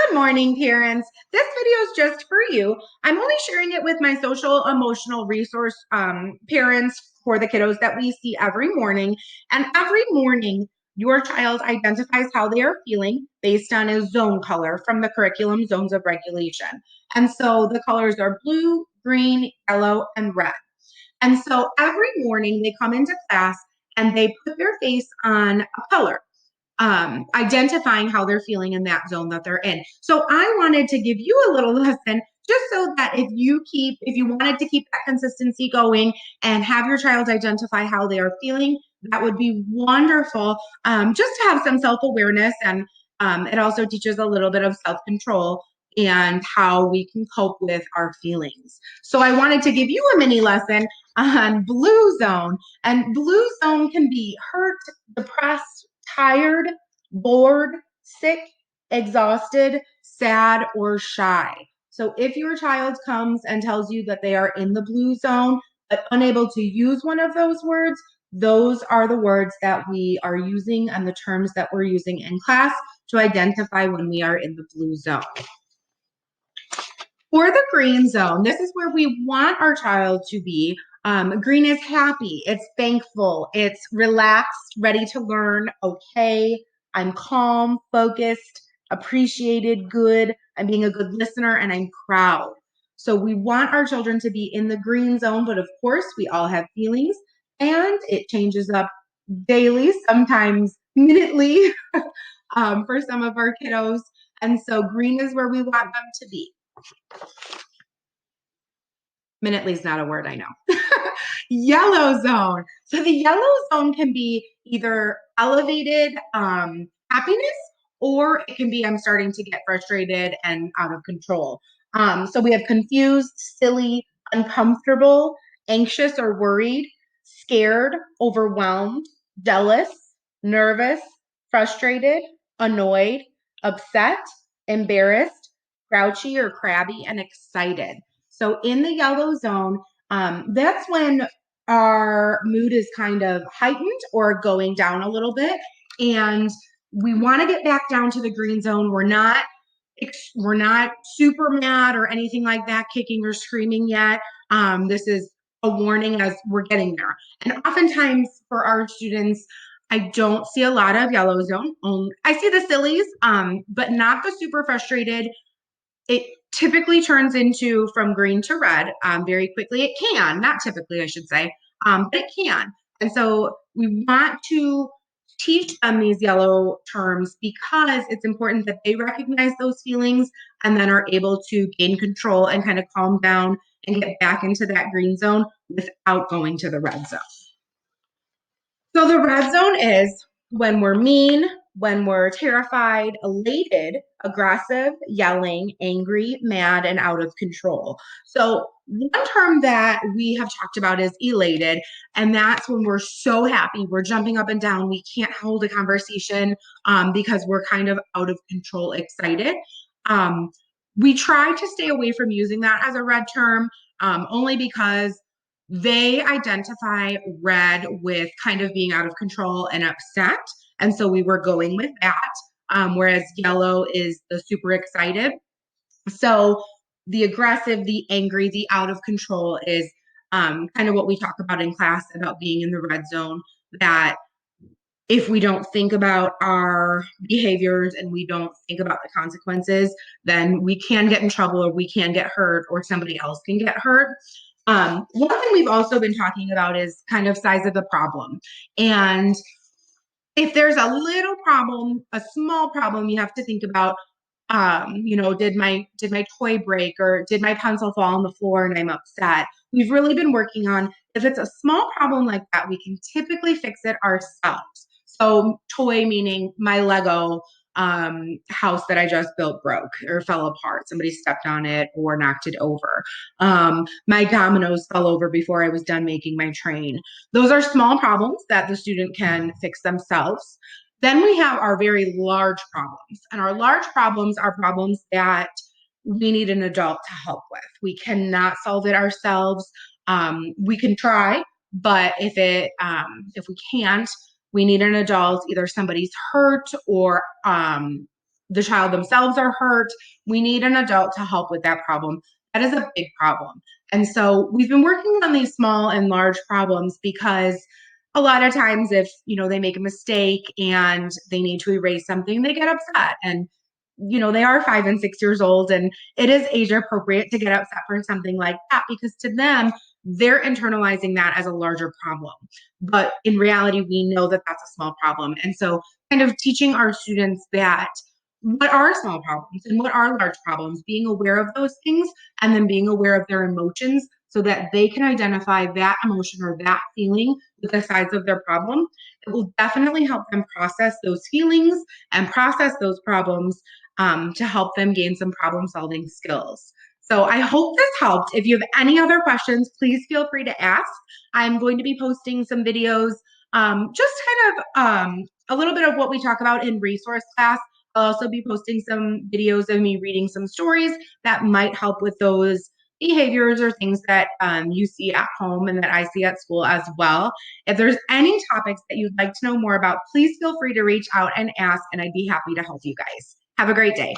Good morning, parents. This video is just for you. I'm only sharing it with my social emotional resource parents for the kiddos that we see every morning. And every morning, your child identifies how they are feeling based on a zone color from the curriculum zones of regulation. And so the colors are blue, green, yellow, and red. And so every morning they come into class and they put their face on a color, identifying how they're feeling in that zone that they're in. So I wanted to give you a little lesson just so that if you wanted to keep that consistency going and have your child identify how they are feeling, that would be wonderful. Just to have some self-awareness, and it also teaches a little bit of self-control and how we can cope with our feelings. So I wanted to give you a mini lesson on blue zone. And blue zone can be hurt, depressed, tired, bored, sick, exhausted, sad, or shy. So if your child comes and tells you that they are in the blue zone, but unable to use one of those words, those are the words that we are using and the terms that we're using in class to identify when we are in the blue zone. For the green zone, this is where we want our child to be. Green is happy, it's thankful, it's relaxed, ready to learn, okay, I'm calm, focused, appreciated, good, I'm being a good listener, and I'm proud. So we want our children to be in the green zone, but of course we all have feelings and it changes up daily, sometimes minutely for some of our kiddos. And so green is where we want them to be. Minutely is not a word, I know. Yellow zone. So the yellow zone can be either elevated happiness, or it can be I'm starting to get frustrated and out of control. So we have confused, silly, uncomfortable, anxious or worried, scared, overwhelmed, jealous, nervous, frustrated, annoyed, upset, embarrassed, grouchy or crabby, and excited. So in the yellow zone, that's when our mood is kind of heightened or going down a little bit. And we want to get back down to the green zone. We're not super mad or anything like that, kicking or screaming yet. This is a warning as we're getting there. And oftentimes for our students, I don't see a lot of yellow zone. I see the sillies, but not the super frustrated. It typically turns into from green to red very quickly. It can, not typically, I should say, but it can. And so we want to teach them these yellow terms because it's important that they recognize those feelings and then are able to gain control and kind of calm down and get back into that green zone without going to the red zone. So the red zone is when we're mean, when we're terrified, elated, aggressive, yelling, angry, mad, and out of control. So one term that we have talked about is elated, and that's when we're so happy, we're jumping up and down, we can't hold a conversation because we're kind of out of control, excited. We try to stay away from using that as a red term only because they identify red with kind of being out of control and upset. And so we were going with that, whereas yellow is the super excited. So the aggressive, the angry, the out of control is kind of what we talk about in class about being in the red zone, that if we don't think about our behaviors and we don't think about the consequences, then we can get in trouble or we can get hurt or somebody else can get hurt. One thing we've also been talking about is kind of size of the problem. And if there's a little problem, a small problem, you have to think about, did my toy break or did my pencil fall on the floor and I'm upset? We've really been working on, if it's a small problem like that, we can typically fix it ourselves. So toy meaning my Lego house that I just built broke or fell apart. Somebody stepped on it or knocked it over. My dominoes fell over before I was done making my train. Those are small problems that the student can fix themselves. Then we have our very large problems. And our large problems are problems that we need an adult to help with. We cannot solve it ourselves. We can try, but if we can't, we need an adult, either somebody's hurt or the child themselves are hurt. We need an adult to help with that problem. That is a big problem. And so we've been working on these small and large problems because a lot of times if, they make a mistake and they need to erase something, they get upset. And, they are 5 and 6 years old, and it is age appropriate to get upset for something like that because to them, they're internalizing that as a larger problem. But in reality, we know that that's a small problem. And so kind of teaching our students that what are small problems and what are large problems, being aware of those things and then being aware of their emotions so that they can identify that emotion or that feeling with the size of their problem. It will definitely help them process those feelings and process those problems to help them gain some problem solving skills. So I hope this helped. If you have any other questions, please feel free to ask. I'm going to be posting some videos, just kind of a little bit of what we talk about in resource class. I'll also be posting some videos of me reading some stories that might help with those behaviors or things that you see at home and that I see at school as well. If there's any topics that you'd like to know more about, please feel free to reach out and ask, and I'd be happy to help you guys. Have a great day.